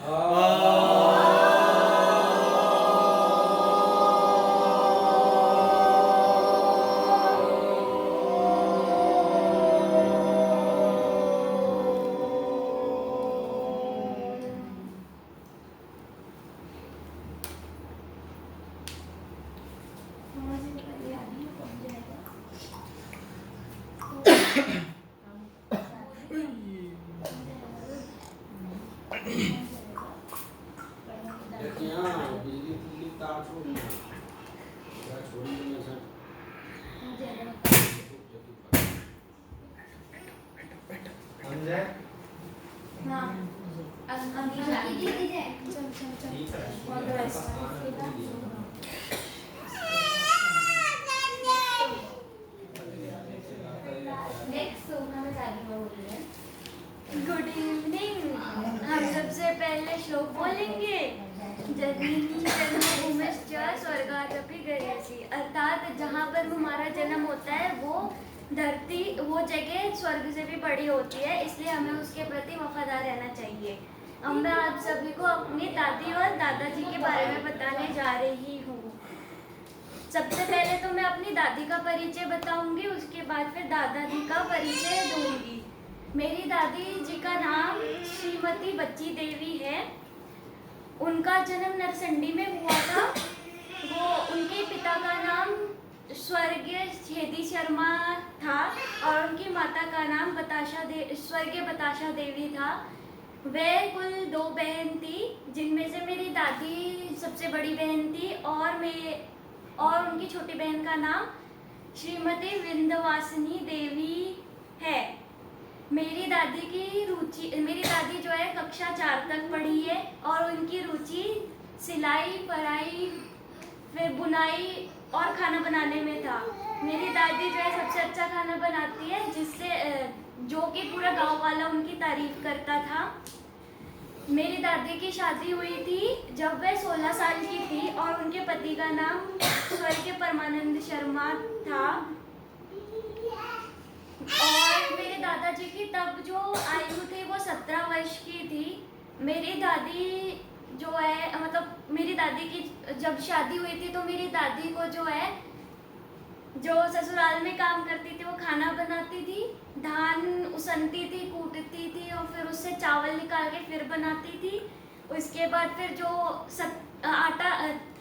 Good evening. हम सबसे पहले श्लोक बोलेंगे। जननी जन्मभूमिश्च स्वर्गादपि गरीयसी, अर्थात जहाँ पर हमारा जन्म होता है वो धरती, वो जगह स्वर्ग से भी बड़ी होती है, इसलिए हमें उसके प्रति वफादार रहना चाहिए। अब मैं आप सभी को अपनी दादी और दादाजी के बारे में बताने जा रही हूँ। सबसे पहले तो मैं अपनी दादी का परिचय बताऊंगी, उसके बाद फिर दादाजी का परिचय दूंगी। मेरी दादी जी का नाम श्रीमती बच्ची देवी है। उनका जन्म नरसंडी में हुआ था। वो उनके पिता का नाम स्वर्गीय छेदी शर्मा था और उनकी माता का नाम स्वर्गीय बताशा देवी था। वे कुल 2 बहन थी, जिनमें से मेरी दादी सबसे बड़ी बहन थी और उनकी छोटी बहन का नाम श्रीमती विंध्यवासिनी देवी है। मेरी दादी जो है कक्षा 4 तक पढ़ी है और उनकी रुचि सिलाई, पढ़ाई, फिर बुनाई और खाना बनाने में था। मेरी दादी जो है सबसे अच्छा खाना बनाती है, जो कि पूरा गांव वाला उनकी तारीफ करता था। मेरी दादी की शादी हुई थी जब वह 16 साल की थी और उनके पति का नाम स्वर्गीय परमानंद शर्मा था। और मेरे दादाजी की तब जो आयु थी वो 17 वर्ष की थी। मेरी दादी जो है, मतलब मेरी दादी की जब शादी हुई थी तो मेरी दादी को जो ससुराल में काम करती थी वो खाना बनाती थी, धान उसनती थी, कूटती थी और फिर उससे चावल निकाल के फिर बनाती थी। उसके बाद फिर जो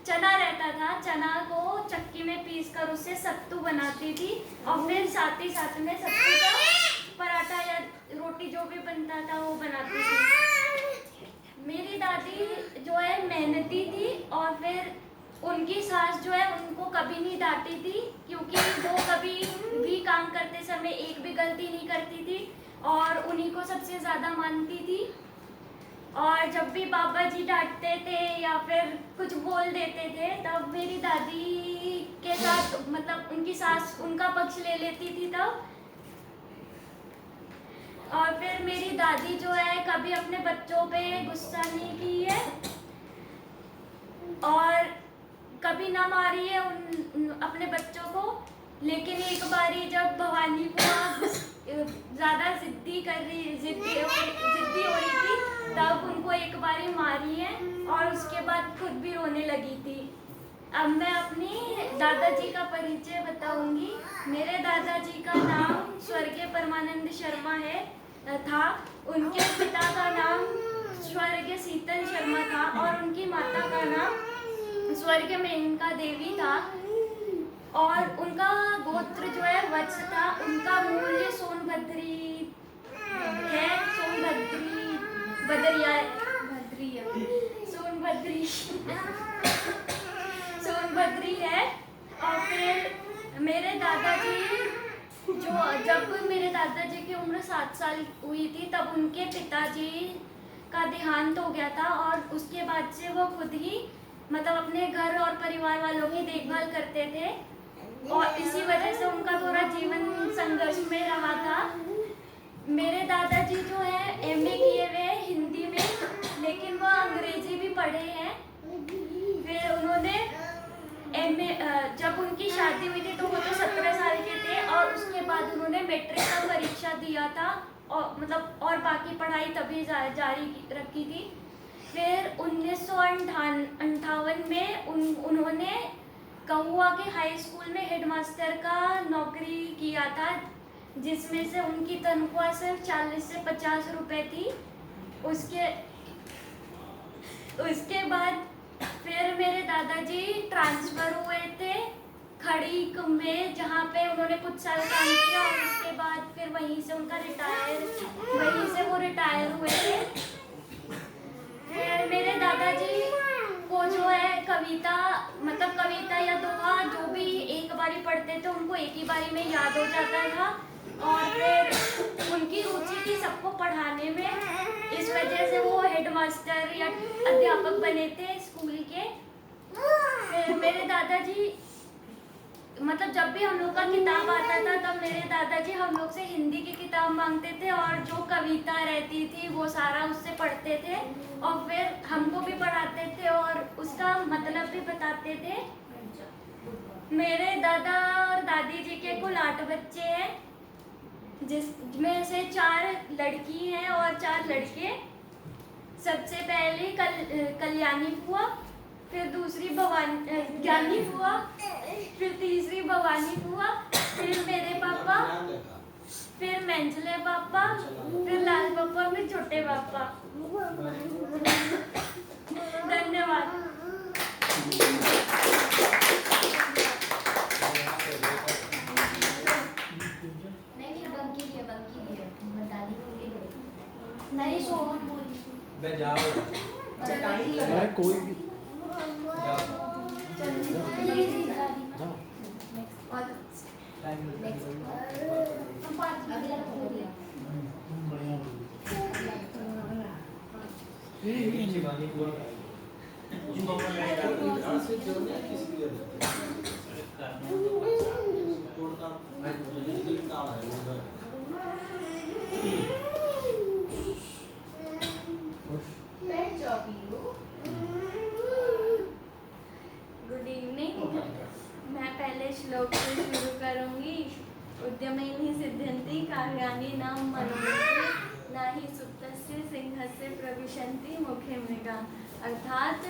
चना रहता था, चना को चक्की में पीसकर उससे सत्तू बनाती थी और फिर साथ ही साथ में सत्तू का पराठा या रोटी जो भी बनता था वो बनाती थी। मेरी दादी जो है मेहनती थी और फिर उनकी सास जो है उनको कभी नहीं डांटी थी, क्योंकि वो कभी भी काम करते समय एक भी गलती नहीं करती थी और उन्हीं को सबसे ज़्यादा मानती थी। और जब भी बाबा जी डांटते थे या फिर कुछ बोल देते थे तब मेरी दादी के साथ, मतलब उनकी सास उनका पक्ष ले लेती थी तब। और फिर मेरी दादी जो है कभी अपने बच्चों पे गुस्सा नहीं की है और कभी ना मारी है अपने बच्चों को। लेकिन एक बारी जब भवानी को ज़्यादा जिद्दी हो रही थी तब उनको एक बारी मारी है और उसके बाद खुद भी रोने लगी थी। अब मैं अपनी दादाजी का परिचय बताऊंगी। मेरे दादाजी का नाम स्वर्गीय परमानंद शर्मा था। उनके पिता का नाम स्वर्गीय शीतल शर्मा था और उनकी माता का नाम स्वर्गीय मेनका देवी था और उनका गोत्र जो है वत्स था। उनका मूल्य सोनभद्री है, सोनभद्री है। और फिर मेरे दादाजी जब मेरे दादाजी की उम्र 7 साल हुई थी तब उनके पिताजी का देहांत हो गया था और उसके बाद से वो खुद ही, मतलब अपने घर और परिवार वालों की देखभाल करते थे और इसी वजह से उनका थोड़ा जीवन संघर्ष में रहा था। मेरे दादाजी जो है एमए किए हुए हिंदी में, लेकिन वो अंग्रेजी भी पढ़े हैं। फिर उन्होंने एमए, जब उनकी शादी हुई थी तो वो तो 17 साल के थे और उसके बाद उन्होंने मैट्रिक का परीक्षा दिया था और बाकी पढ़ाई तभी जारी रखी थी। फिर फिर 1958 में उन्होंने कहुआ के हाई स्कूल में हेडमास्टर का नौकरी किया था, जिसमें से उनकी तनख्वाह सिर्फ 40 से 50 रुपए थी। उसके बाद फिर मेरे दादाजी ट्रांसफ़र हुए थे खड़ी में, जहाँ पे उन्होंने कुछ साल काम किया, और उसके बाद फिर वहीं से वो रिटायर हुए थे। फिर मेरे दादाजी को जो है कविता या दोहा जो भी एक बारी पढ़ते थे उनको एक ही बारी में याद हो जाता था, और फिर उनकी रुचि थी सबको पढ़ाने में, इस वजह से वो हेडमास्टर या अध्यापक बने थे स्कूल के। फिर मेरे दादाजी जब भी हम लोग का किताब आता था तब मेरे दादाजी हम लोग से हिंदी की किताब मांगते थे, और जो कविता रहती थी वो सारा उससे पढ़ते थे, और फिर हमको भी पढ़ाते थे और उसका मतलब भी बताते थे। मेरे दादा और दादी जी के कुल 8 बच्चे हैं, जिसमें से 4 लड़की हैं और 4 लड़के। सबसे पहले कल्याणी बुआ, फिर दूसरी ज्ञानी बुआ, फिर तीसरी भवानी बुआ, फिर मेरे पापा, फिर मंझले पापा, फिर लाल पापा, फिर छोटे पापा। धन्यवाद। नहीं सोहन बोल मैं जाओ कोई भी गुड इवनिंग। मैं पहले श्लोक से शुरू करूंगी। उद्यमेन सिद्ध्यन्ति कार्याणि न मनोरथे, न हि सुप्तस्य सिंहस्य प्रविशन्ति मुखे मृगा। अर्थात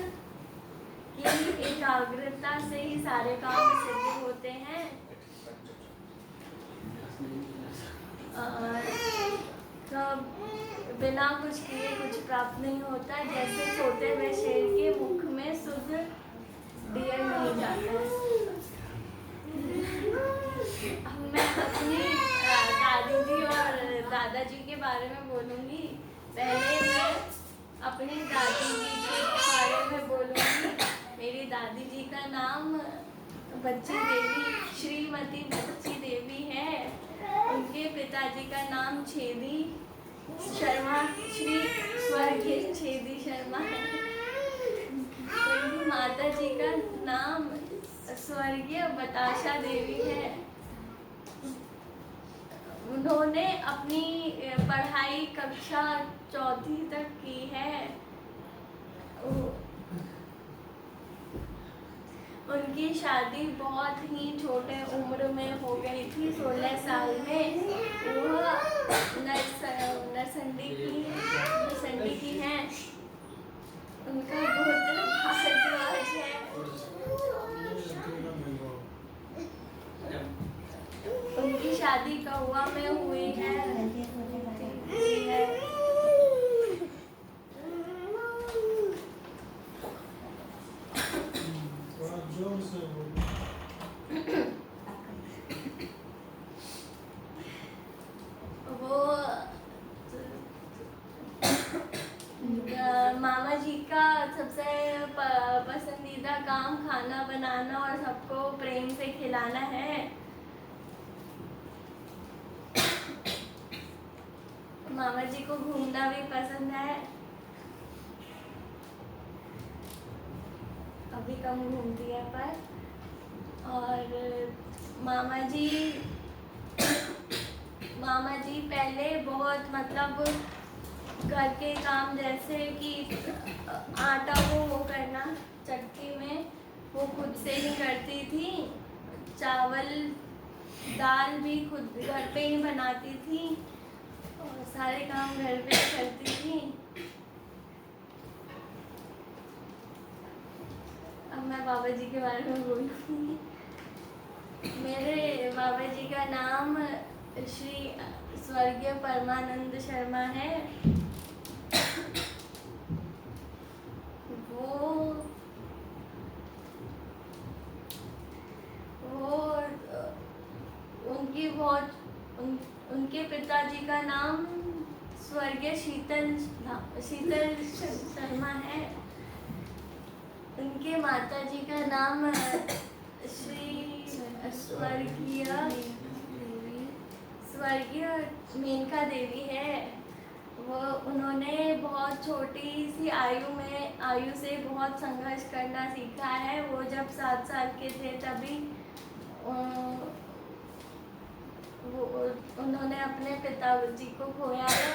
कि एकाग्रता से ही सारे काम सिद्ध होते हैं। तो बिना कुछ किए कुछ प्राप्त नहीं होता, जैसे सोते हुए शेर के मुख में शुद्ध डियर नहीं जाता है। मैं अपनी दादी जी और दादाजी के बारे में बोलूँगी। पहले मैं अपनी दादी जी के बारे में बोलूँगी। मेरी दादी जी का नाम बच्ची देवी, श्रीमती बच्ची देवी है। उनके पिताजी का नाम छेदी शर्मा, श्री स्वर्गीय छेदी शर्मा है। उनकी माता जी का नाम स्वर्गीय बताशा देवी है। उन्होंने अपनी पढ़ाई कक्षा 4वीं तक की है। उनकी शादी बहुत ही छोटे उम्र में हो गई थी, 16 साल में। वह नरसंडी की हैं। उनका गोत्र भारद्वाज है। उनकी शादी कहुआ में हुई है। मामा जी का सबसे पसंदीदा काम खाना बनाना और सबको प्रेम से खिलाना है। मामा जी को घूमना भी पसंद है। अभी कम घूमती है पर। और मामा जी पहले बहुत घर के काम जैसे कि आटा को वो करना चक्की में, वो खुद से ही करती थी। चावल दाल भी खुद घर पे ही बनाती थी और सारे काम घर पे करती थी। मैं बाबा जी के बारे में बोलूँगी। मेरे बाबा जी का नाम श्री स्वर्गीय परमानंद शर्मा है। वो उनकी उनके पिताजी का नाम स्वर्गीय शीतल शर्मा है। उनके माताजी का नाम श्री स्वर्गीय मेनका देवी है। वो उन्होंने बहुत छोटी सी आयु से बहुत संघर्ष करना सीखा है। वो जब 7 साल के थे तभी उन्होंने अपने पिताजी को खोया है।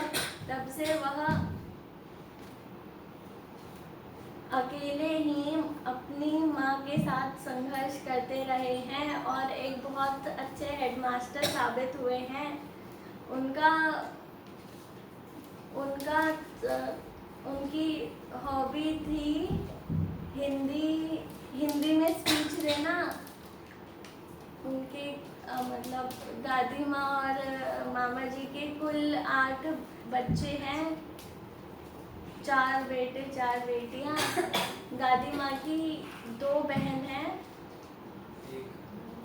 तब से वह अकेले ही अपनी माँ के साथ संघर्ष करते रहे हैं और एक बहुत अच्छे हेडमास्टर साबित हुए हैं। उनकी हॉबी थी हिंदी में स्पीच देना। उनके मतलब दादी माँ और मामा जी के कुल 8 बच्चे हैं, 4 बेटे 4 बेटियाँ। दादी माँ की 2 बहन हैं, एक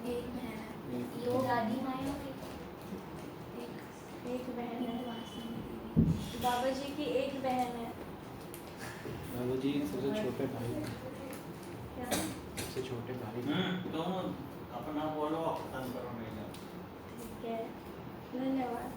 बहन है, 2 दादी माँ एक बहन है। बाबा जी की 1 बहन है। बाबा जी सबसे छोटे भाई हैं। क्या? सबसे छोटे भाई। तुम अपना बोलो, पसंद करो नहीं। ठीक है, धन्यवाद।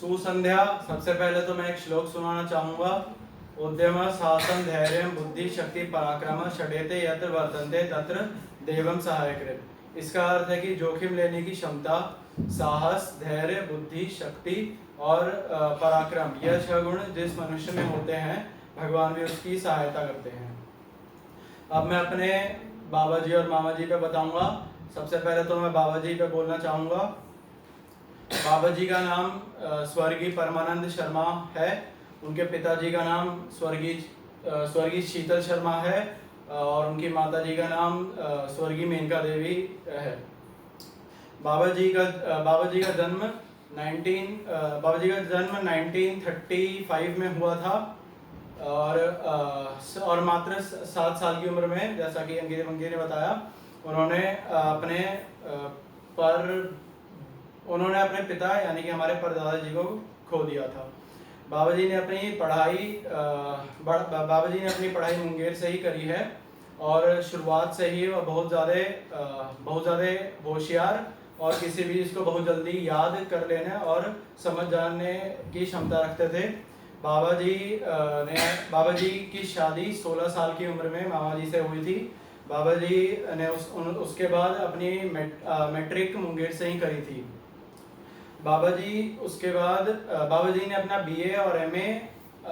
सुसंध्या। सबसे पहले तो मैं एक श्लोक सुनाना चाहूंगा। उद्यम साहसं धैर्यं बुद्धि शक्ति पराक्रम षडेते यत्र वर्तन्ते तत्र देवं सहायकृत। इसका अर्थ है कि जोखिम लेने की क्षमता, साहस, धैर्य, बुद्धि, शक्ति और पराक्रम, यह 6 गुण जिस मनुष्य में होते हैं भगवान भी उसकी सहायता करते हैं। अब मैं अपने बाबा जी और मामा जी पे बताऊंगा। सबसे पहले तो मैं बाबा जी पे बोलना चाहूँगा। बाबा जी का नाम स्वर्गीय परमानंद शर्मा है। उनके पिताजी का नाम स्वर्गीय शीतल शर्मा है और उनकी माताजी का नाम स्वर्गीय मेनका देवी है। बाबा जी का जन्म 1935 में हुआ था और मात्र 7 साल की उम्र में, जैसा कि अंगिरे मंगी ने बताया, उन्होंने अपने पिता यानी कि हमारे परदादा जी को खो दिया था। बाबा जी ने अपनी पढ़ाई मुंगेर से ही करी है और शुरुआत से ही वह बहुत ज़्यादा होशियार और किसी भी चीज़ को बहुत जल्दी याद कर लेने और समझ जाने की क्षमता रखते थे। बाबा जी की शादी 16 साल की उम्र में मामा जी से हुई थी। बाबा जी ने उसके बाद अपनी मैट्रिक मुंगेर से ही करी थी। बाबा जी ने अपना BA और MA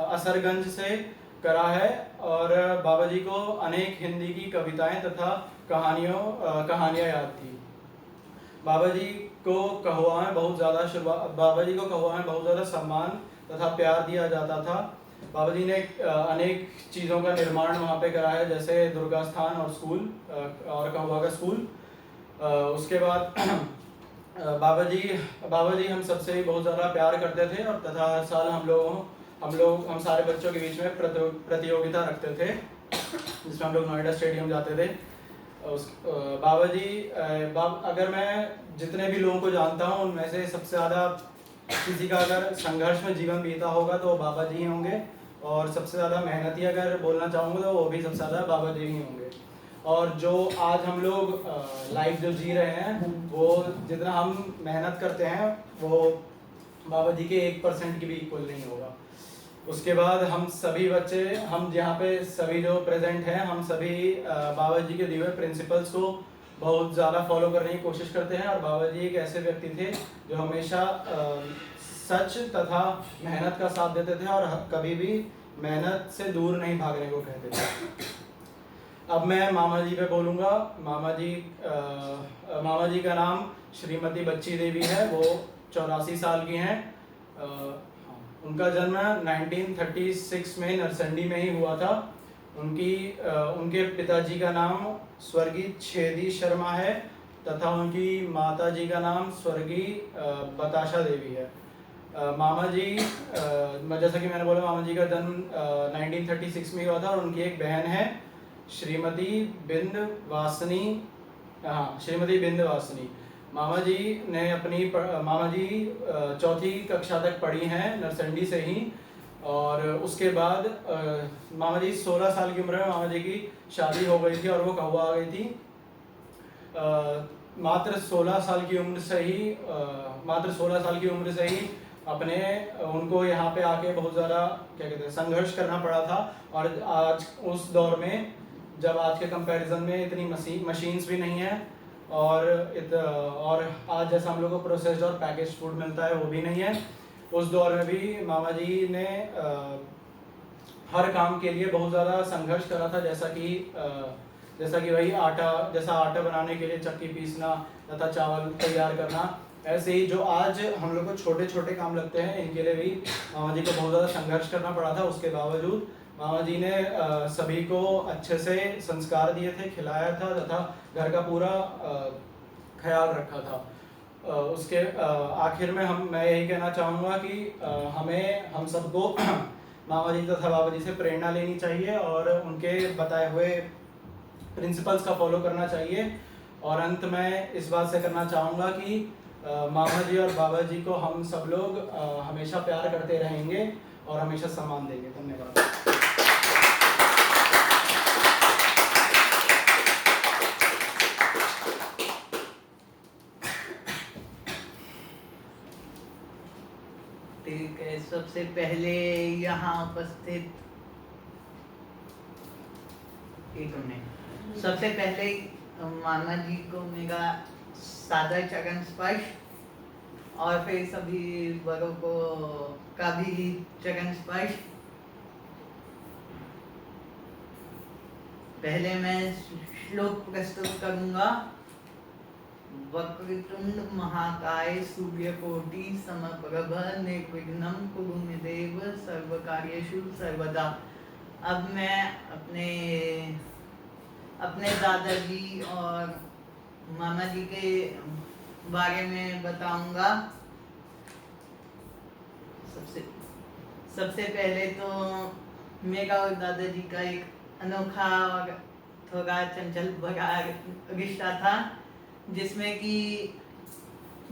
असरगंज से करा है और बाबा जी को अनेक हिंदी की कविताएं तथा कहानियां याद थी। बाबा जी को कहुआ में बहुत ज़्यादा सम्मान तथा प्यार दिया जाता था। बाबा जी ने अनेक चीज़ों का निर्माण वहाँ पे करा है, जैसे दुर्गा स्थान और स्कूल और कहुआ का स्कूल। उसके बाद बाबा जी हम सबसे बहुत ज़्यादा प्यार करते थे और तथा हर साल हम सारे बच्चों के बीच में प्रतियोगिता रखते थे जिसमें हम लोग नोएडा स्टेडियम जाते थे। अगर मैं जितने भी लोगों को जानता हूँ उनमें से सबसे ज़्यादा किसी का अगर संघर्ष में जीवन बीता होगा तो बाबा जी ही होंगे और सबसे ज़्यादा मेहनती अगर बोलना चाहूँगा तो वो भी सबसे ज़्यादा बाबा जी ही होंगे। और जो आज हम लोग लाइफ जो जी रहे हैं वो जितना हम मेहनत करते हैं वो बाबा जी के 1% की भी इक्वल नहीं होगा। उसके बाद हम सभी बच्चे, हम यहाँ पे सभी जो प्रेजेंट हैं, हम सभी बाबा जी के दिए हुए प्रिंसिपल्स को बहुत ज़्यादा फॉलो करने की कोशिश करते हैं। और बाबा जी एक ऐसे व्यक्ति थे जो हमेशा सच तथा मेहनत का साथ देते थे और कभी भी मेहनत से दूर नहीं भागने को कहते थे। अब मैं मामा जी पे बोलूँगा। मामा जी का नाम श्रीमती बच्ची देवी है। वो 84 साल की हैं हाँ, उनका जन्म 1936 में नरसंडी में ही हुआ था। उनके पिताजी का नाम स्वर्गीय छेदी शर्मा है तथा उनकी माता जी का नाम स्वर्गीय बताशा देवी है। मामा जी, जैसा कि मैंने बोला, मामा जी का जन्म 1936 में हुआ था और उनकी एक बहन है श्रीमती बिंदवासिनी। हाँ, श्रीमती बिंदवासिनी। मामा जी चौथी कक्षा तक पढ़ी हैं नरसंडी से ही, और उसके बाद मामा जी 16 साल की उम्र में मामा जी की शादी हो गई थी और वो कहुआ आ गई थी। मात्र 16 साल की उम्र से ही उनको यहाँ पे आके बहुत ज़्यादा संघर्ष करना पड़ा था। और आज उस दौर में, जब आज के कंपैरिजन में इतनी मशीन्स भी नहीं है और आज जैसा हम लोग को प्रोसेस्ड और पैकेज फूड मिलता है वो भी नहीं है, उस दौर में भी मामा जी ने हर काम के लिए बहुत ज़्यादा संघर्ष करा था। जैसा कि वही आटा बनाने के लिए चक्की पीसना तथा चावल तैयार करना, ऐसे ही जो आज हम लोग को छोटे छोटे काम लगते हैं, इनके लिए भी मामा जी को बहुत ज़्यादा संघर्ष करना पड़ा था। उसके बावजूद मामा जी ने सभी को अच्छे से संस्कार दिए थे, खिलाया था तथा घर का पूरा ख्याल रखा था। उसके आखिर में मैं यही कहना चाहूँगा कि हम सबको मामा जी तथा बाबा जी से प्रेरणा लेनी चाहिए और उनके बताए हुए प्रिंसिपल्स का फॉलो करना चाहिए। और अंत में इस बात से करना चाहूँगा कि मामा जी और बाबा जी को हम सब लोग हमेशा प्यार करते रहेंगे और हमेशा सम्मान देंगे। धन्यवाद। ठीक है, सबसे पहले यहाँ उपस्थित सबसे पहले मामा जी को मेरा सादर चरण स्पर्श, और फिर सभी बड़ों को का भी चरण स्पर्श। पहले मैं श्लोक प्रस्तुत करूंगा। वक्रतुंड महाकाय सूर्यकोटि समप्रभ निर्विघ्नं कुरु मे देव सर्वकार्येषु सर्वदा। अब मैं अपने दादाजी और मामा जी के बारे में बताऊंगा। सबसे पहले तो मेरा और दादाजी का एक अनोखा और थोड़ा चंचल भरा रिश्ता था, जिसमें कि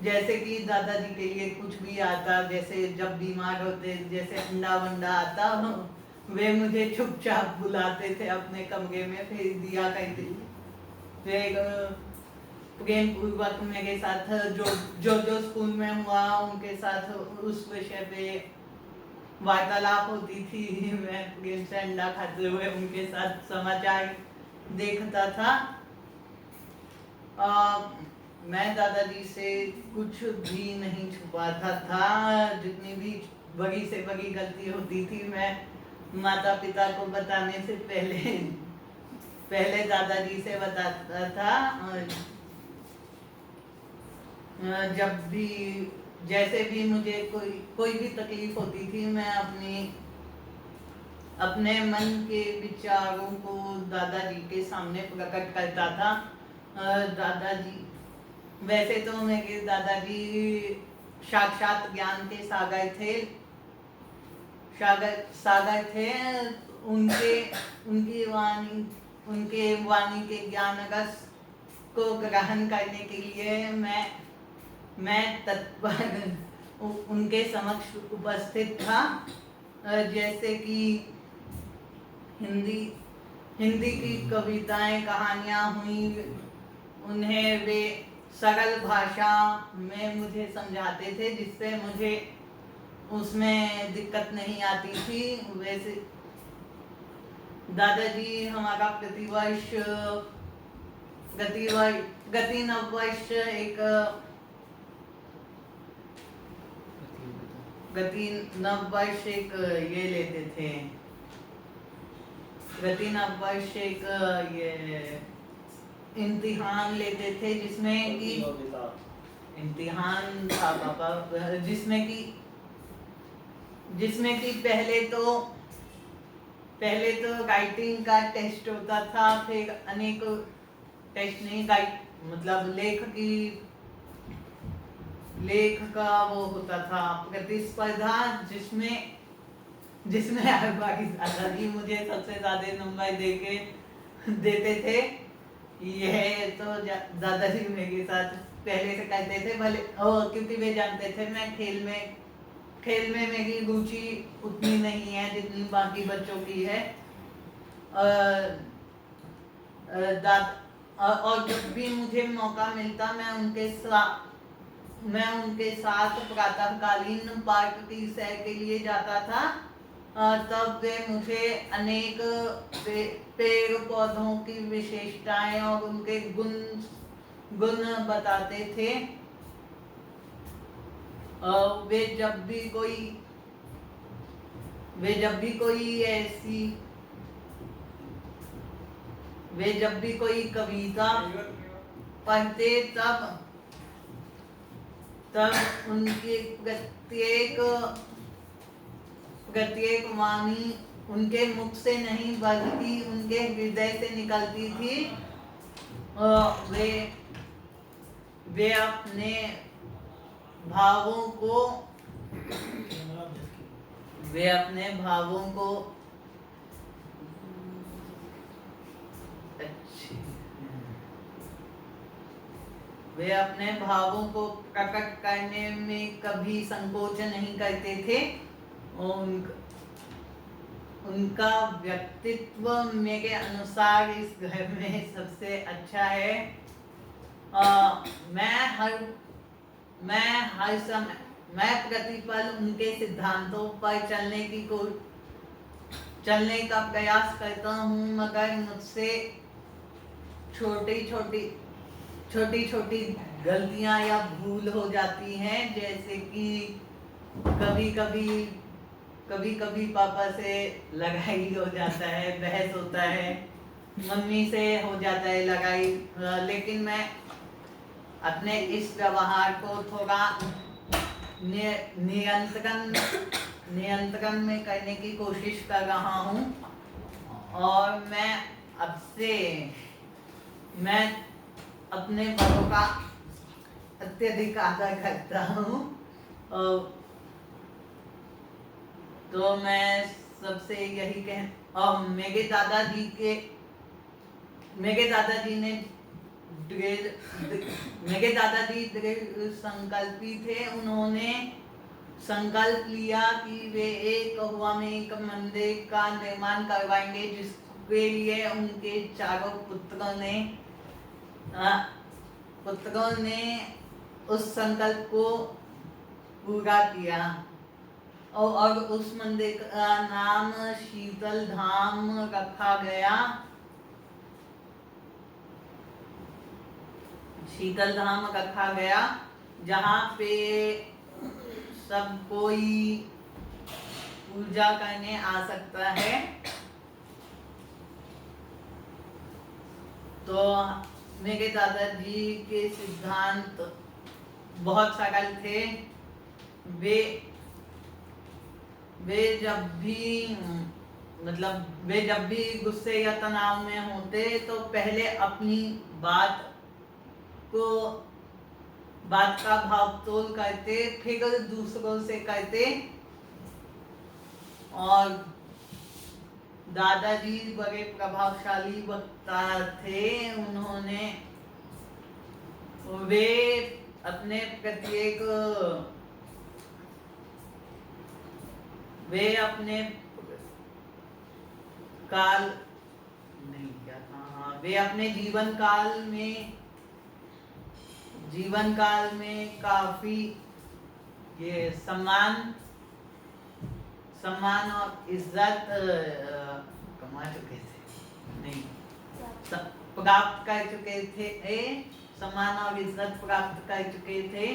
जैसे कि दादाजी के लिए कुछ भी आता, जैसे जब बीमार होते, जैसे अंडा वंडा आता, वे मुझे चुपचाप बुलाते थे अपने कमरे में, फिर दिया करते थे। फिर प्रेम पूर्वक मेरे साथ जो स्कूल में हुआ उनके साथ उस विषय पे वार्तालाप होती थी। मैं प्रेम से अंडा खाते हुए उनके साथ समाचार देखता था। मैं दादाजी से कुछ भी नहीं छुपाता था। जितनी भी बड़ी से बड़ी गलती होती थी, मैं माता पिता को बताने से पहले दादाजी से बताता था। जब भी जैसे भी मुझे कोई भी तकलीफ होती थी, मैं अपने मन के विचारों को दादाजी के सामने प्रकट करता था। दादाजी वैसे तो मेरे दादाजी साक्षात ज्ञान के सागर थे। उनके वाणी के ज्ञान रस को ग्रहण करने के लिए मैं तत्पर उनके समक्ष उपस्थित था। जैसे कि हिंदी की कविताएं, कहानियां हुई, उन्हें वे सरल भाषा में मुझे समझाते थे, जिससे मुझे उसमें दिक्कत नहीं आती थी। वैसे दादाजी हमारा प्रतिवर्ष गति नववर्ष एक ये लेते थे। गति नववर्ष एक ये इम्तिहान लेते थे, जिसमें कि इम्तिहान था पापा, जिसमें कि जिसमें कि पहले तो राइटिंग का टेस्ट होता था, फिर अनेक टेस्ट नहीं, मतलब लेख का वो होता था प्रतिस्पर्धा, जिसमें बाकी दादाजी मुझे सबसे ज्यादा नंबर देते थे। यह तो दादाजी मेरे साथ पहले से करते थे, भले क्योंकि वे जानते थे मैं खेल में मेरी रुचि उतनी नहीं है जितनी बाकी बच्चों की है। और जब भी मुझे मौका मिलता मैं उनके साथ प्रातःकालीन पार्क की सैर के लिए जाता था। तब वे मुझे अनेक पेड़ पौधों की विशेषताएं और उनके गुण बताते थे। वे जब भी कोई कविता पढ़ते तब उनकी प्रत्येक वाणी उनके मुख से नहीं बल्कि उनके हृदय से निकलती थी। वे अपने भावों को प्रकट करने में कभी संकोच नहीं करते थे। उनका व्यक्तित्व मेरे अनुसार इस घर में सबसे अच्छा है। मैं प्रतिपल उनके सिद्धांतों पर चलने का प्रयास करता हूँ, मगर मुझसे छोटी छोटी गलतियां या भूल हो जाती हैं। जैसे कि कभी कभी पापा से लड़ाई हो जाता है, बहस होता है, मम्मी से हो जाता है लड़ाई। लेकिन मैं अपने इस व्यवहार को थोड़ा नियंत्रण में करने की कोशिश कर रहा हूँ। और मैं अपने बड़ों का अत्यधिक आदर करता हूँ। तो मैं सबसे यही मेरे दादाजी दृढ़ संकल्पी थे। उन्होंने संकल्प लिया कि वे एक कहुआ में एक मंदिर का निर्माण करवाएंगे, जिसके लिए उनके चारों पुत्रों ने उस संकल्प को पूरा किया। और उस मंदिर का नाम शीतल धाम रखा गया, जहाँ पे सब कोई पूजा करने आ सकता है। तो मेरे दादाजी के सिद्धांत बहुत सरल थे। वे जब भी गुस्से या तनाव में होते तो पहले अपनी बात का भावतोल करते, फिर दूसरों से करते। और दादाजी बड़े प्रभावशाली वक्ता थे। वे अपने जीवन काल में काफी ये सम्मान और इज्जत कमा चुके थे, प्राप्त कर चुके थे। सम्मान और इज्जत प्राप्त कर चुके थे।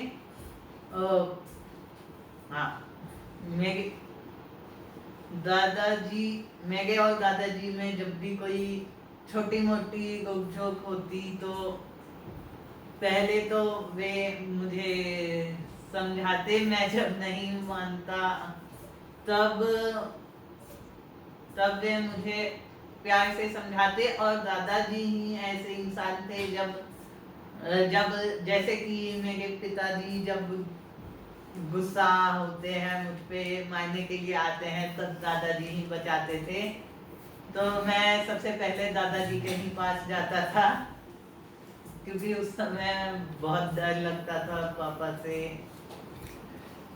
मेरे और दादाजी में जब भी कोई छोटी मोटी नोक-झोंक होती तो पहले तो वे मुझे समझाते, मैं जब नहीं मानता तब तब वे मुझे प्यार से समझाते। और दादाजी ही ऐसे इंसान थे जब जैसे कि मेरे पिताजी जब गुस्सा होते हैं मुझ पे, मारने के लिए आते हैं, तब दादाजी ही बचाते थे। तो मैं सबसे पहले दादाजी के ही पास जाता था, क्योंकि उस समय बहुत डर लगता था पापा से।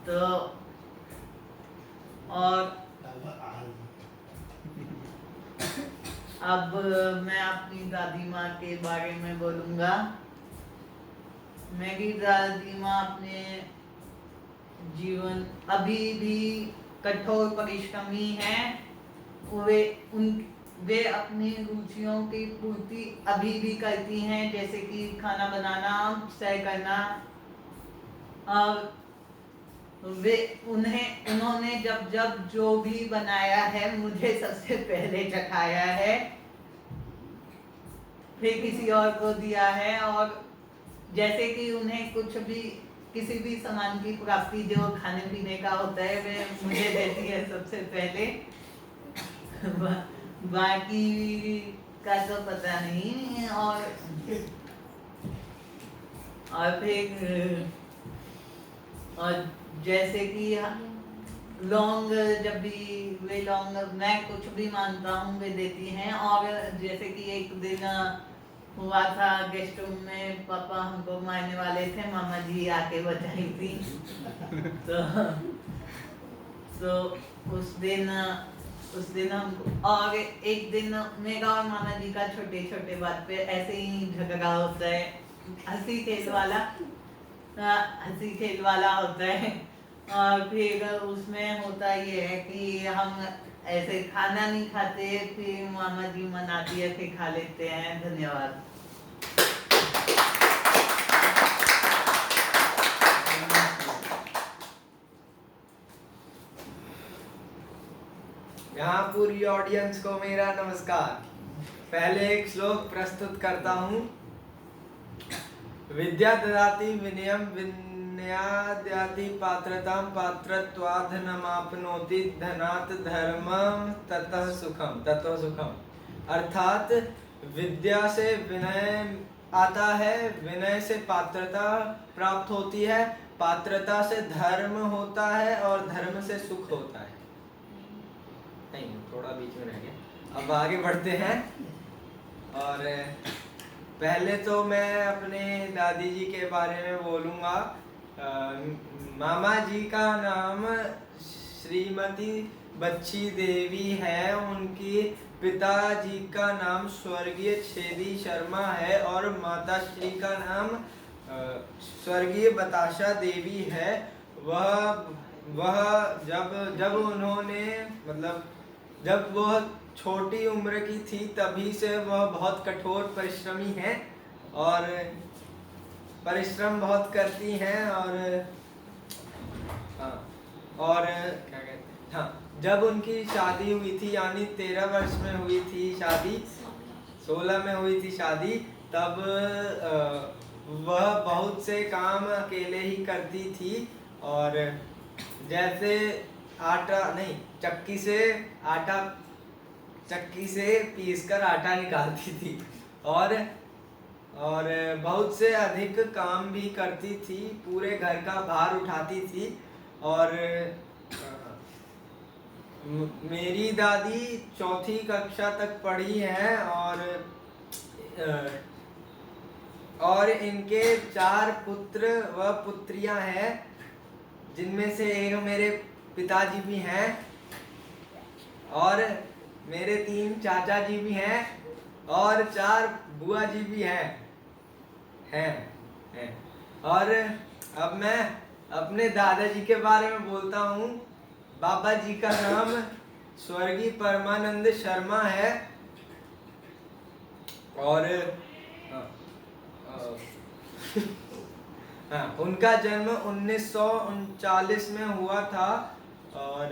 तो और अब मैं अपनी दादी माँ के बारे में बोलूँगा। मेरी दादी माँ अपने जीवन अभी भी कठोर परिश्रमी हैं। वे अपनी रुचियों की पूर्ति अभी भी करती हैं, जैसे कि खाना बनाना, सैर करना। और उन्होंने जब जो भी बनाया है मुझे सबसे पहले चखाया है, फिर किसी और को दिया है। और जैसे कि उन्हें कुछ भी, किसी भी सामान की प्राप्ति जो खाने पीने का होता है, वे मुझे देती है सबसे पहले। बाकी का तो पता नहीं। और फिर और जैसे कि लौंग, जब भी वे लौंग, मैं कुछ भी मांगता हूँ वे देती हैं। और जैसे कि एक दिन हुआ था गेस्ट रूम में, पापा हमको मारने वाले थे, मामा जी आके बचाई थी। तो उस दिन हमको, और एक दिन मेरा और मामा जी का छोटे छोटे बात पे ऐसे ही झगड़ा होता है, हंसी खेल वाला होता है। और फिर उसमें होता ये है कि हम ऐसे खाना नहीं खाते, फिर मामा जी मनाती है, फिर खा लेते हैं। धन्यवाद। यहाँ पूरी ऑडियंस को मेरा नमस्कार। पहले एक श्लोक प्रस्तुत करता हूँ। विद्या ददाति विनयम विनयाद्याति पात्रतां पात्रत्वात् धनमाप्नोति धनात् धर्मं ततः सुखम। अर्थात विद्या से विनय आता है, विनय से पात्रता प्राप्त होती है, पात्रता से धर्म होता है और धर्म से सुख होता है। नहीं, थोड़ा बीच में रह गया। अब आगे बढ़ते हैं। और पहले तो मैं अपने दादी जी के बारे में बोलूँगा। मामा जी का नाम श्रीमती बच्ची देवी है, उनकी पिताजी का नाम स्वर्गीय छेदी शर्मा है और माता श्री का नाम स्वर्गीय बताशा देवी है। वह जब उन्होंने, मतलब जब वह छोटी उम्र की थी, तभी से वह बहुत कठोर परिश्रमी हैं और परिश्रम बहुत करती हैं। और क्या कहते हैं, हाँ, जब उनकी शादी हुई थी, यानी 13 वर्ष में हुई थी शादी, 16 में हुई थी शादी, तब वह बहुत से काम अकेले ही करती थी। और जैसे चक्की से पीसकर आटा निकालती थी और बहुत से अधिक काम भी करती थी, पूरे घर का भार उठाती थी। और मेरी दादी 4ठी कक्षा तक पढ़ी है और इनके 4 पुत्र व पुत्रियां हैं, जिनमें से एक मेरे पिताजी भी हैं और मेरे 3 चाचा जी भी हैं और 4 बुआ जी भी हैं। और अब मैं अपने दादाजी के बारे में बोलता हूँ। बाबा जी का नाम स्वर्गीय परमानंद शर्मा है और उनका जन्म 1939 में हुआ था। और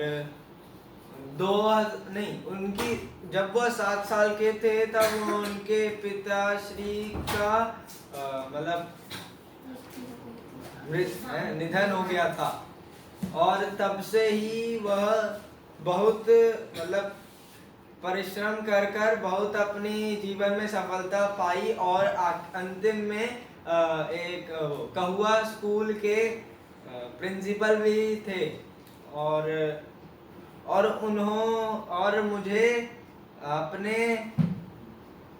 उनकी जब वह 7 साल के थे तब उनके पिताश्री का मतलब निधन हो गया था और तब से ही वह बहुत मतलब परिश्रम कर कर बहुत अपनी जीवन में सफलता पाई और अंतिम में एक कहुआ स्कूल के प्रिंसिपल भी थे। और मुझे अपने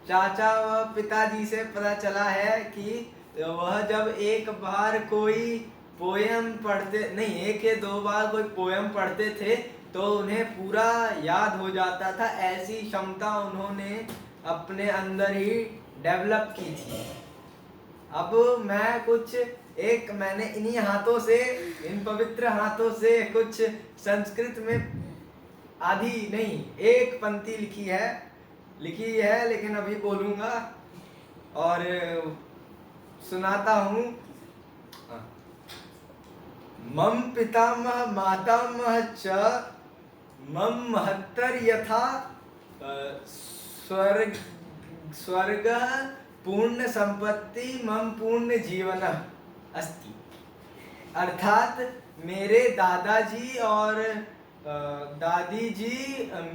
चाचा व पिताजी से पता चला है कि वह जब एक बार कोई पोयम पढ़ते, नहीं एक या दो बार कोई पोयम पढ़ते थे तो उन्हें पूरा याद हो जाता था। ऐसी क्षमता उन्होंने अपने अंदर ही डेवलप की थी। अब मैंने इन्हीं हाथों से, इन पवित्र हाथों से कुछ संस्कृत में आधी नहीं एक पंक्ति लिखी है लेकिन अभी बोलूंगा और सुनाता हूँ। मम पितामह मातामह च मम महत्तर यथा स्वर्ग पूर्ण संपत्ति मम पूर्ण जीवन अस्ति। अर्थात मेरे दादाजी और दादी जी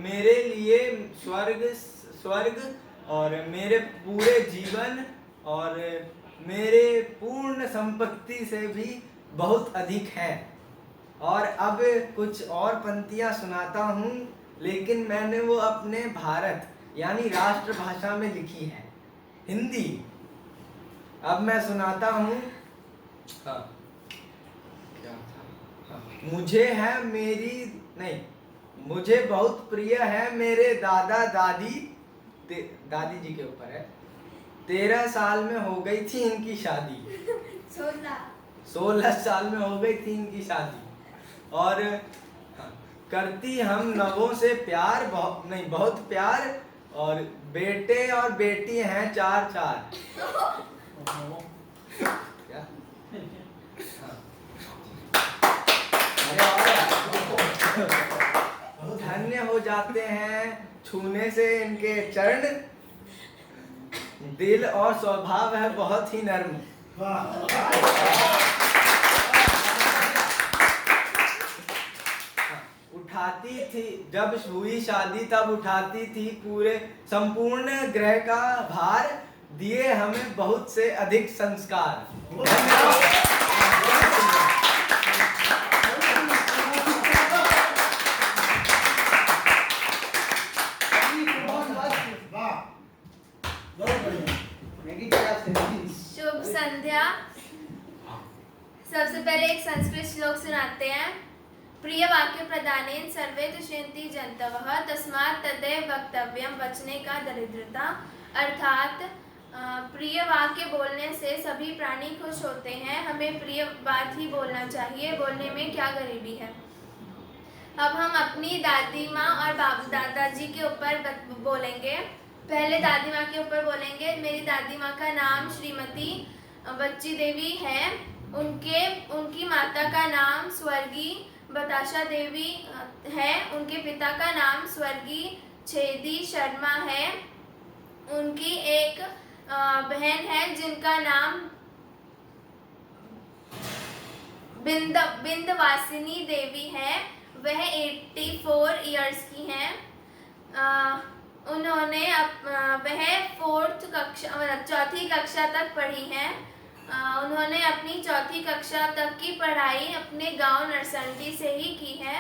मेरे लिए स्वर्ग और मेरे पूरे जीवन और मेरे पूर्ण संपत्ति से भी बहुत अधिक है। और अब कुछ और पंक्तियां सुनाता हूँ, लेकिन मैंने वो अपने भारत यानी राष्ट्रभाषा में लिखी है, हिंदी। अब मैं सुनाता हूँ। मुझे बहुत प्रिय है मेरे दादा दादी, दादी जी के ऊपर है। 13 साल में हो गई थी इनकी शादी। 16 साल में हो गई थी इनकी शादी। और करती हम नवों से प्यार, बहुत प्यार। और बेटे और बेटी हैं 4 क्या? धन्य हो जाते हैं छूने से इनके चरण, दिल और स्वभाव है बहुत ही नर्म। उठाती थी जब हुई शादी, तब उठाती थी पूरे संपूर्ण ग्रह का भार, दिए हमें बहुत से अधिक संस्कार। शुभ संध्या। सबसे पहले एक संस्कृत श्लोक सुनाते हैं। प्रिय वाक्य प्रदानेन सर्वे तुष्यन्ति जन्तवः तस्मात् तदेव वक्तव्यम, बचने का दरिद्रता। अर्थात प्रिय वाक्य बोलने से सभी प्राणी खुश होते हैं, हमें प्रिय बात ही बोलना चाहिए, बोलने में क्या गरीबी है। अब हम अपनी दादी माँ और दादाजी के ऊपर बोलेंगे। पहले दादी माँ के ऊपर बोलेंगे। मेरी दादी माँ का नाम श्रीमती बच्ची देवी है। उनकी माता का नाम स्वर्गीय बताशा देवी है। उनके पिता का नाम स्वर्गीय छेदी शर्मा है। उनकी एक बहन है जिनका नाम बिंदवासिनी देवी है। वह 84 इयर्स की हैं। वह 4th कक्षा तक पढ़ी हैं। उन्होंने अपनी 4th कक्षा तक की पढ़ाई अपने गांव नरसंडी से ही की है।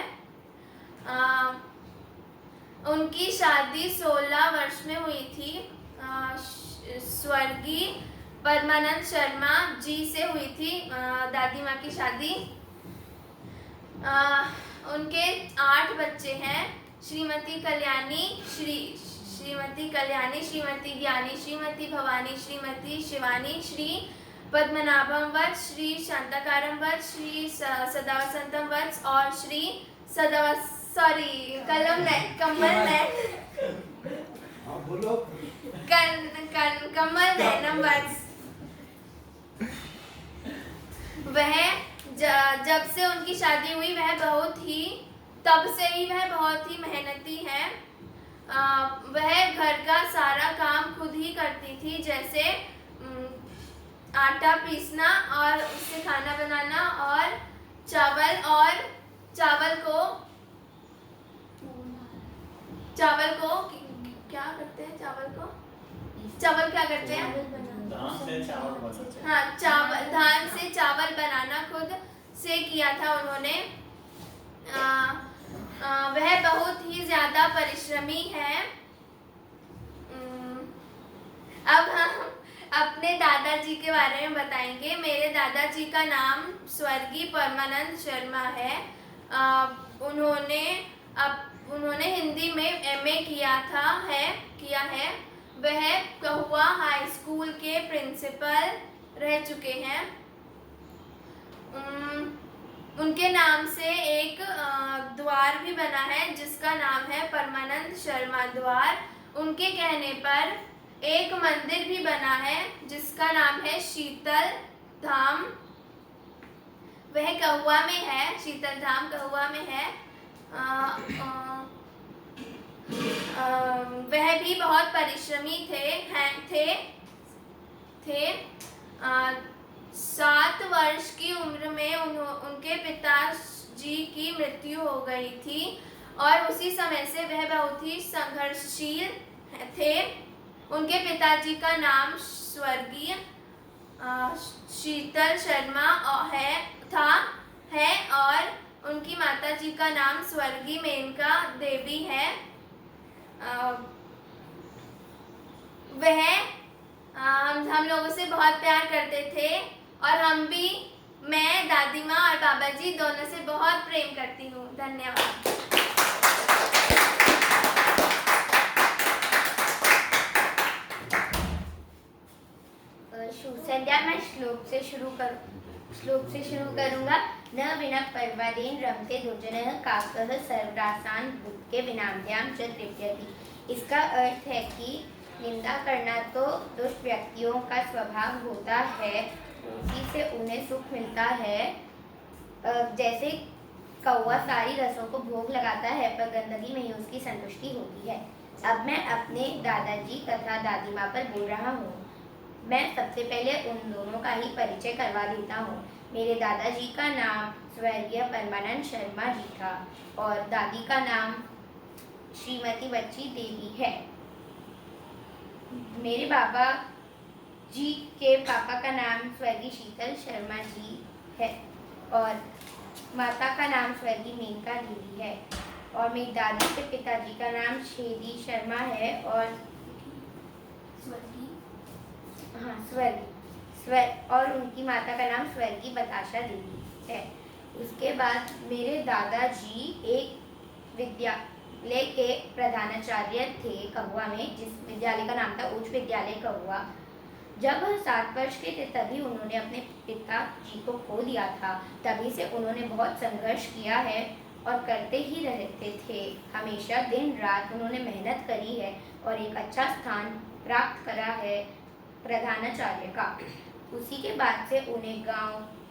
उनकी शादी 16 वर्ष में हुई थी। स्वर्गीय परमानंद शर्मा जी से हुई थी दादी माँ की शादी। उनके 8 बच्चे हैं। श्रीमती कल्याणी, श्रीमती ज्ञानी, श्रीमती भवानी, श्रीमती शिवानी, श्री पद्मनाभम वत्स, श्री शांताकारम वत्स, श्री सदावसंतम वत्स और श्री कमल नैनम वत्स। वह जब से उनकी शादी हुई तब से ही वह बहुत ही मेहनती है। वह घर का सारा काम खुद ही करती थी, जैसे आटा पीसना और उससे खाना बनाना और चावल को चावल को क्या करते हैं, चावल क्या करते हैं? धान से चावल बनाते हैं। हाँ, चावल, धान से चावल बनाना खुद से किया था उन्होंने। वह बहुत ही ज्यादा परिश्रमी है। अब हम अपने दादाजी के बारे में बताएंगे। मेरे दादाजी का नाम स्वर्गीय परमानंद शर्मा है। उन्होंने हिंदी में एमए किया है। वह कहुआ हाई स्कूल के प्रिंसिपल रह चुके हैं। उनके नाम से एक द्वार भी बना है जिसका नाम है परमानंद शर्मा द्वार। उनके कहने पर एक मंदिर भी बना है जिसका नाम है शीतल धाम। वह कहुआ में है, शीतल धाम कहुआ में है। वह भी बहुत परिश्रमी थे। 7 वर्ष की उम्र में उनके पिताजी की मृत्यु हो गई थी और उसी समय से वह बहुत ही संघर्षशील थे। उनके पिताजी का नाम स्वर्गीय शीतल शर्मा है और उनकी माताजी का नाम स्वर्गीय मेनका देवी है। वह हम लोगों से बहुत प्यार करते थे और हम भी, मैं, दादी माँ और बाबा जी दोनों से बहुत प्रेम करती हूँ। धन्यवाद। संध्या मैं श्लोक से शुरू करूंगा। न विना पर्वदेन रमते दुर्जनः काकः सर्वरासान भूत्के विनाम्याम च तृप्यति। इसका अर्थ है कि निंदा करना तो दुष्ट व्यक्तियों का स्वभाव होता है, उसी से उन्हें सुख मिलता है। जैसे कौवा सारी रसों को भोग लगाता है पर गंदगी में ही उसकी संतुष्टि होती है। अब मैं अपने दादाजी तथा दादी माँ पर बोल रहा हूँ। मैं सबसे पहले उन दोनों का ही परिचय करवा देता हूँ। मेरे दादाजी का नाम स्वर्गीय परमानंद शर्मा जी था और दादी का नाम श्रीमती बच्ची देवी है। मेरे बाबा जी के पापा का नाम स्वर्गीय शीतल शर्मा जी है और माता का नाम स्वर्गीय मेनका देवी है और मेरी दादी के पिताजी का नाम शेदी शर्मा है और और उनकी माता का नाम स्वर्गीय बताशा देवी है। उसके बाद मेरे दादाजी एक विद्यालय के प्रधानाचार्य थे कहुआ में, जिस विद्यालय का नाम था उच्च विद्यालय कहुआ। जब वह 7 वर्ष के थे तभी उन्होंने अपने पिताजी को खो दिया था। तभी से उन्होंने बहुत संघर्ष किया है और करते ही रहते थे। हमेशा दिन रात उन्होंने मेहनत करी है और एक अच्छा स्थान प्राप्त करा है प्रधानाचार्य का। उसी के बाद से उन्हें गांव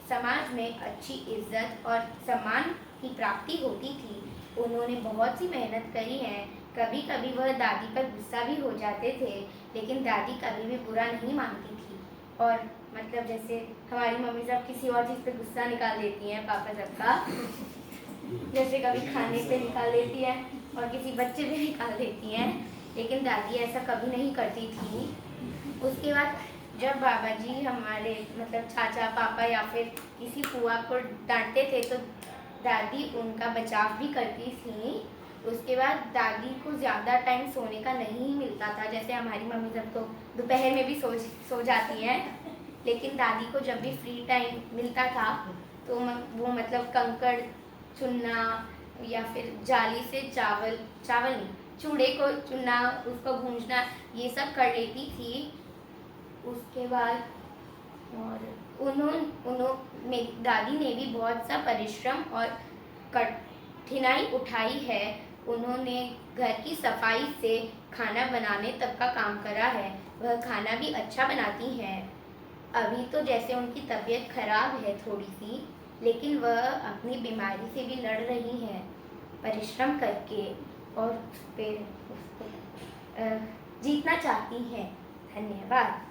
समाज में अच्छी इज्जत और सम्मान की प्राप्ति होती थी। उन्होंने बहुत सी मेहनत करी है। कभी कभी वह दादी पर गुस्सा भी हो जाते थे, लेकिन दादी कभी भी बुरा नहीं मानती थी। और मतलब जैसे हमारी मम्मी सब किसी और चीज़ पे गुस्सा निकाल देती हैं, पापा सबका जैसे कभी खाने पे निकाल देती है और किसी बच्चे पे निकाल देती हैं, लेकिन दादी ऐसा कभी नहीं करती थी। उसके बाद जब बाबा जी हमारे मतलब चाचा पापा या फिर किसी फुआ को डांटते थे तो दादी उनका बचाव भी करती थी। उसके बाद दादी को ज़्यादा टाइम सोने का नहीं मिलता था। जैसे हमारी मम्मी जब तो दोपहर में भी सो जाती हैं, लेकिन दादी को जब भी फ्री टाइम मिलता था तो वो मतलब कंकड़ चुनना या फिर जाली से चावल नहीं चूड़े को चुनना, उसको भूंजना, ये सब कर लेती थी। उसके बाद और मेरी दादी ने भी बहुत सा परिश्रम और कठिनाई उठाई है। उन्होंने घर की सफाई से खाना बनाने तक का काम करा है। वह खाना भी अच्छा बनाती हैं। अभी तो जैसे उनकी तबीयत खराब है थोड़ी सी, लेकिन वह अपनी बीमारी से भी लड़ रही हैं परिश्रम करके और उसको जीतना चाहती हैं। धन्यवाद।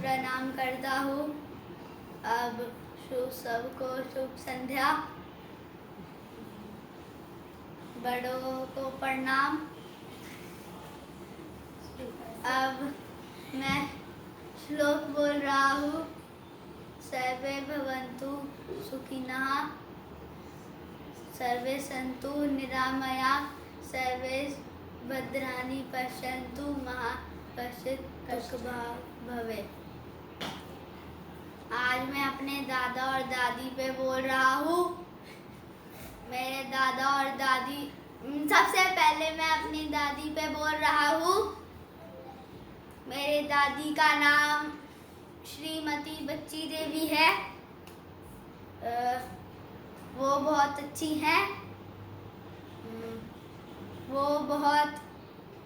प्रणाम करता हूँ। अब सबको शुभ संध्या। बड़ों को प्रणाम। अब मैं श्लोक बोल रहा हूँ। सर्वे भवन्तु सुखिनः, सर्वे सन्तु निरामया, सर्वे भद्राणि पश्यन्तु मा कश्चित् भवेत्। आज मैं अपने दादा और दादी पे बोल रहा हूँ। मेरे दादा और दादी, सबसे पहले मैं अपनी दादी पे बोल रहा हूँ। मेरे दादी का नाम श्रीमती बच्ची देवी है। वो बहुत अच्छी हैं। वो बहुत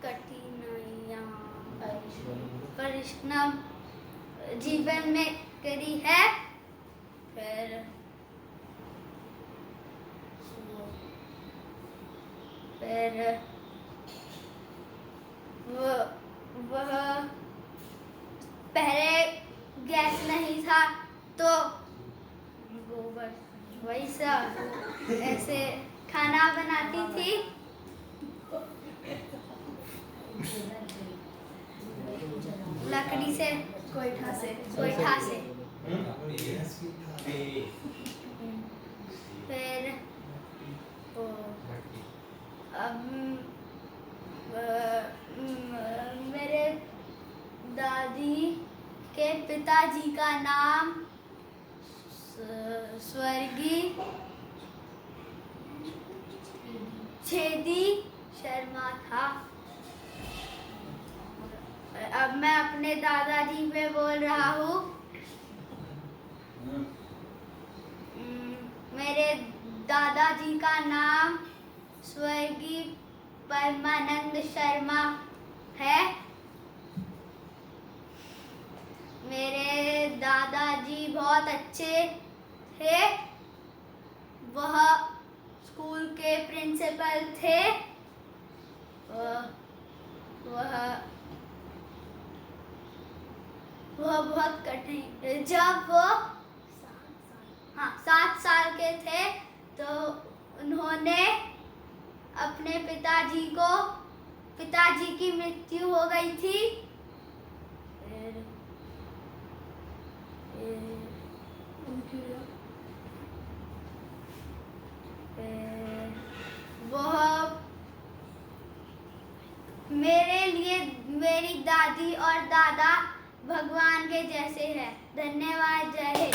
कठिनाइयाँ परिश्रम जीवन में करी है। फिर वह पहले गैस नहीं था तो गोबर वही सब ऐसे खाना बनाती थी। लकड़ी से, गोईठा से। फिर मेरे दादी के पिताजी का नाम स्वर्गीय छेदी शर्मा था। अब मैं अपने दादाजी पे बोल रहा हूँ। मेरे दादाजी का नाम स्वर्गीय परमानंद शर्मा है। मेरे दादाजी बहुत अच्छे थे। वह स्कूल के प्रिंसिपल थे। वह बहुत कठिन, जब वो 7 साल के थे तो उन्होंने अपने पिताजी की मृत्यु हो गई थी। वह मेरे लिए, मेरी दादी और दादा भगवान के जैसे हैं। धन्यवाद। जय हिंद।